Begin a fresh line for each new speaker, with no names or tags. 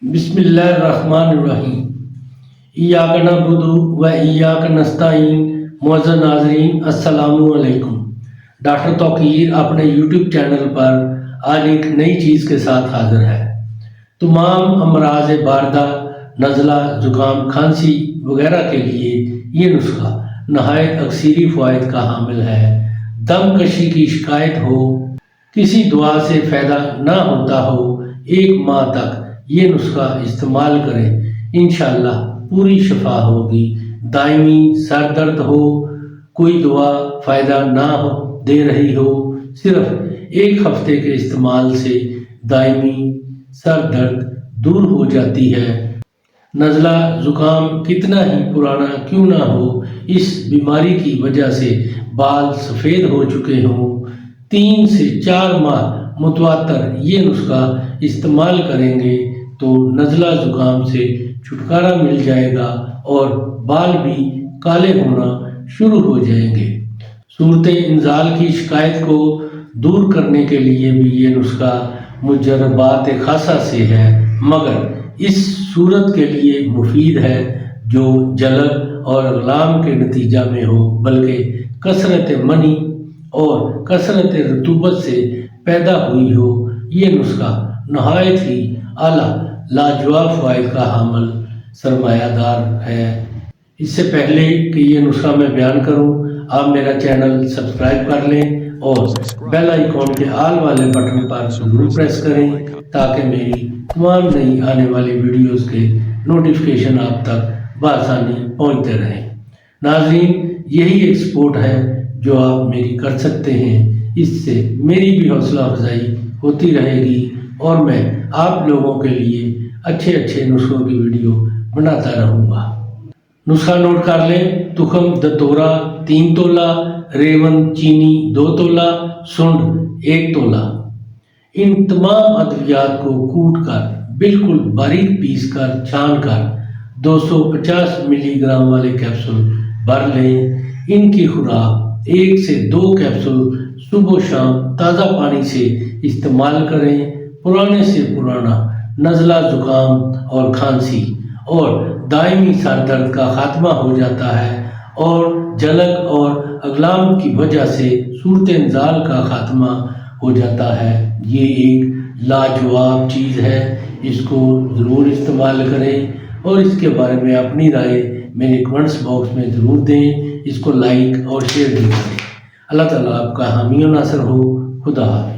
بسم اللہ الرحمن الرحیم۔ ایاک نعبد و ایاک نستعین۔ معزز ناظرین السلام علیکم۔ ڈاکٹر توقیر اپنے یوٹیوب چینل پر آج ایک نئی چیز کے ساتھ حاضر ہے۔ تمام امراض باردہ، نزلہ، زکام، کھانسی وغیرہ کے لیے یہ نسخہ نہایت اکثری فوائد کا حامل ہے۔ دم کشی کی شکایت ہو، کسی دعا سے فائدہ نہ ہوتا ہو، 1 ماہ تک یہ نسخہ استعمال کریں، انشاءاللہ پوری شفا ہوگی۔ دائمی سر درد ہو، کوئی دعا فائدہ نہ دے رہی ہو، صرف 1 ہفتے کے استعمال سے دائمی سر درد دور ہو جاتی ہے۔ نزلہ زکام کتنا ہی پرانا کیوں نہ ہو، اس بیماری کی وجہ سے بال سفید ہو چکے ہوں، 3 سے 4 ماہ متواتر یہ نسخہ استعمال کریں گے تو نزلہ زکام سے چھٹکارا مل جائے گا اور بال بھی کالے ہونا شروع ہو جائیں گے۔ صورت انزال کی شکایت کو دور کرنے کے لیے بھی یہ نسخہ مجربات خاصہ سے ہے، مگر اس صورت کے لیے مفید ہے جو جلد اور اغلام کے نتیجہ میں ہو، بلکہ کثرت منی اور کثرت رطوبت سے پیدا ہوئی ہو۔ یہ نسخہ نہایت ہی اعلیٰ لاجواب فوائد کا حامل سرمایہ دار ہے۔ اس سے پہلے کہ یہ نسخہ میں بیان کروں، آپ میرا چینل سبسکرائب کر لیں اور بیل آئیکن کے آل والے بٹن پر ضرور پریس کریں تاکہ میری تمام نئی آنے والی ویڈیوز کے نوٹیفیکیشن آپ تک بآسانی پہنچتے رہیں۔ ناظرین، یہی ایک سپورٹ ہے جو آپ میری کر سکتے ہیں، اس سے میری بھی حوصلہ افزائی ہوتی رہے گی اور میں آپ لوگوں کے لیے اچھے نسخوں کی ویڈیو بناتا رہوں گا۔ نسخہ نوٹ کر لیں۔ تخم دتورا 3 تولہ، ریون چینی 2 تولہ، سنڈ 1 تولہ۔ ان تمام ادویات کو کوٹ کر بالکل باریک پیس کر چھان کر 250 ملی گرام والے کیپسول بھر لیں۔ ان کی خوراک 1 سے 2 کیپسول صبح و شام تازہ پانی سے استعمال کریں۔ پرانے سے پرانا نزلہ زکام اور کھانسی اور دائمی سر درد کا خاتمہ ہو جاتا ہے اور جلن اور اغلام کی وجہ سے صورت انزال کا خاتمہ ہو جاتا ہے۔ یہ ایک لاجواب چیز ہے، اس کو ضرور استعمال کریں اور اس کے بارے میں اپنی رائے میرے کمنٹس باکس میں ضرور دیں۔ اس کو لائک اور شیئر بھی کریں۔ اللہ تعالیٰ آپ کا حامی و ناصر ہو۔ خدا حافظ۔